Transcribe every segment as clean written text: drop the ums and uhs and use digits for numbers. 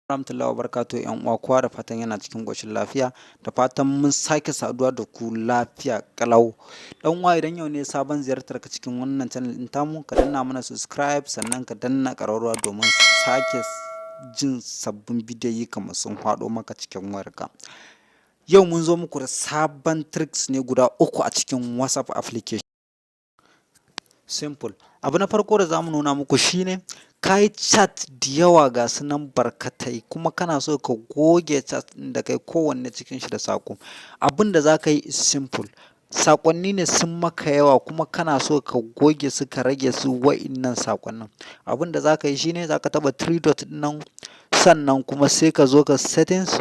Warahmatullahi wabarakatuh. ‘Yan uwa, kowa da fatan yana cikin ƙoshin lafiya, da fatan mun sake saduwa da ku lafiya ƙalau. Ɗan uwa, idan yau ne sabon ziyartar ka cikin wannan channel ɗin tamu, ka danna mana subscribe sannan ka danna ƙararrawa domin sake jin sabbin bidiyoyi kamar sun faɗo maka cikin wayarka. Yau mun zo muku da sabon tricks ne guda 3 a cikin WhatsApp application. Simple. Abu na farko da za mu nuna muku shine ka yi chat da yawa ga su nan barkatai kuma kana so ka goge chat ɗin da kai kowanne cikin shi da saƙo. Abin da za ka yi is simple. Saƙonni ne sun maka yawa kuma kana so ka goge su ka rage su wa'innan saƙonnin. Abin da za ka yi shine za ka taɓa 3 dot ɗin nan, sannan kuma sai ka zo ka settings.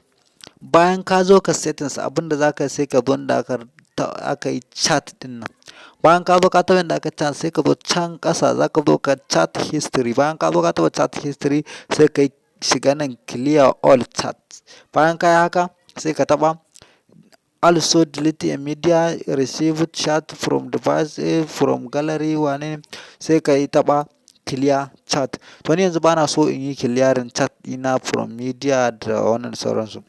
Bayan ka zo ka settings, abin da za ka yi sai ka zo inda aka yi chat ɗin nan. Bayan ka zo ka taɓa inda aka chat, sai ka zo can ƙasa za ka zo ka chat history. Bayan ka zo ka taɓa chat history, sai ka shiga nan clear all chat. Bayan ka yi haka, sai ka taɓa also delete a media received chat from device from gallery wane, sai ka yi taɓa clear chat. To ni yanzu bana so in yi clearing chat ɗina from media da wannan sauransu.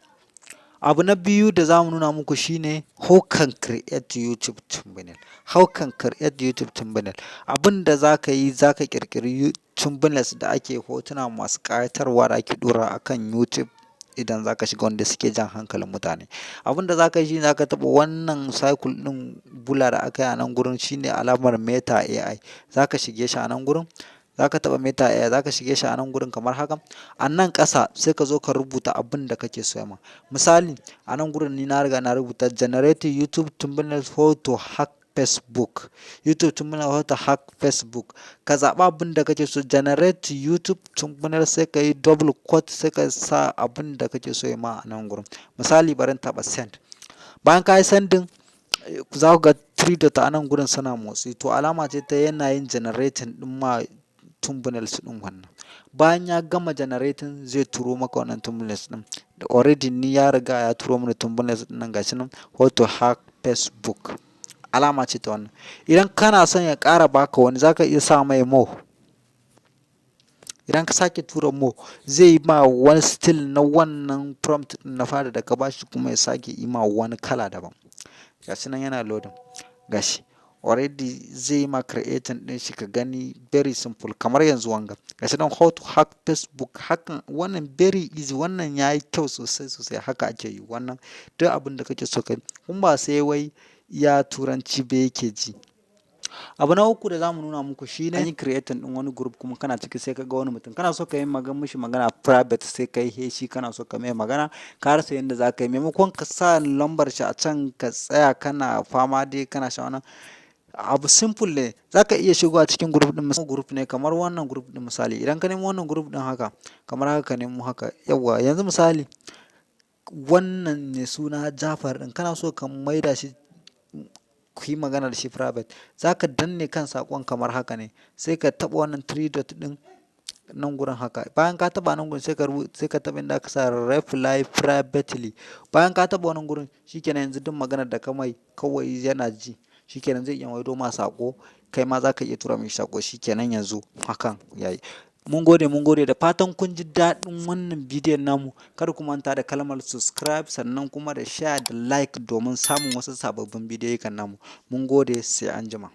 Abu na biyu da za mu nuna muku shine how can create YouTube thumbnail. How can create YouTube thumbnail. Abin da za ka yi, za ka ƙirƙiri thumbnails da ake hotuna masu ƙayatarwa da ake ɗora a kan YouTube idan za ka shiga wanda suke jan hankalin mutane. Abin da za ka yi shine za ka taɓa wannan cycle ɗin bula da aka yi a nan gurin, shine alamar Meta AI. Za ka shige shi a nan gurin. Za ka taɓa Meta AI, za ka shige shi a nan gurin kamar haka. A nan ƙasa sai ka zo ka rubuta abin da kake so ma. Misali, a nan gurin ni na riga na rubuta generate YouTube thumbnail how to hack Facebook. YouTube thumbnail how to hack Facebook. Ka zaɓa abin da kake so, generate YouTube thumbnail, sai ka yi double quote, sai ka sa abin da kake so ma a nan gurin. Misali, bari in taɓa send. Bayan ka yi sending, za ku ga 3 dot a nan gurin suna motsi. To alama ce ta yana yin generating ɗin ma thumbnails ɗin wannan. Bayan ya gama generating, zai turo maka wannan thumbnails ɗin. Da already ni ya riga ya turo mini thumbnails ɗin nan gashi nan how to hack Facebook. Alama ce ta wannan. Idan kana son ya ƙara baka wani, za ka iya sa mai more. Idan ka sake tura more, zai yi ma wani still na wannan prompt ɗin na fara da ka bashi, kuma ya sake yi ma wani kala daban. Gashi nan yana loading. Gashi. Already zai yi ma creating ɗin shi, ka gani very simple kamar yanzu wanga. Gashi nan how to hack Facebook. Hakan wannan very easy, wannan ya yi kyau sosai. Haka ake yi wannan. Duk abin da kake so ka yi, kuma ba sai wai ya turanci ba yake ji. Abu na 3 da za mu nuna muku shine an yi creating ɗin wani group, kuma kana ciki sai ka ga wani mutum. Kana so ka yi mishi magana private, sai ka yi shi kana so ka mai magana. Ka rasa yadda za ka yi. Maimakon ka sa lambar shi a can ka tsaya kana fama dai kana sha wannan. Abu simple ne. Za ka iya shigowa cikin group ɗin. Group ne kamar wannan group ɗin misali. Idan ka nemo wannan group ɗin haka, kamar haka ka nemo haka. Yawwa, yanzu misali wannan ne suna Jafar ɗin. Kana so ka maida shi ku yi magana da shi private. Za ka danne kan saƙon kamar haka ne. Sai ka taɓa wannan 3 dot ɗin nan gurin haka. Bayan ka taɓa nan gurin, sai ka taɓa inda aka sa reply privately. Bayan ka taɓa wannan gurin, shikenan yanzu duk maganar da ka mai kawai yana ji. Shikenan zai iya maido ma saƙo, kai ma za ka iya tura mishi saƙo. Shikenan yanzu hakan yayi. Mun gode da fatan kun ji daɗin wannan bidiyon namu. Kar ku manta da kalmar subscribe, sannan kuma da share da like domin samun wasu sababbin bidiyoyikan namu. Mun gode, sai anjima.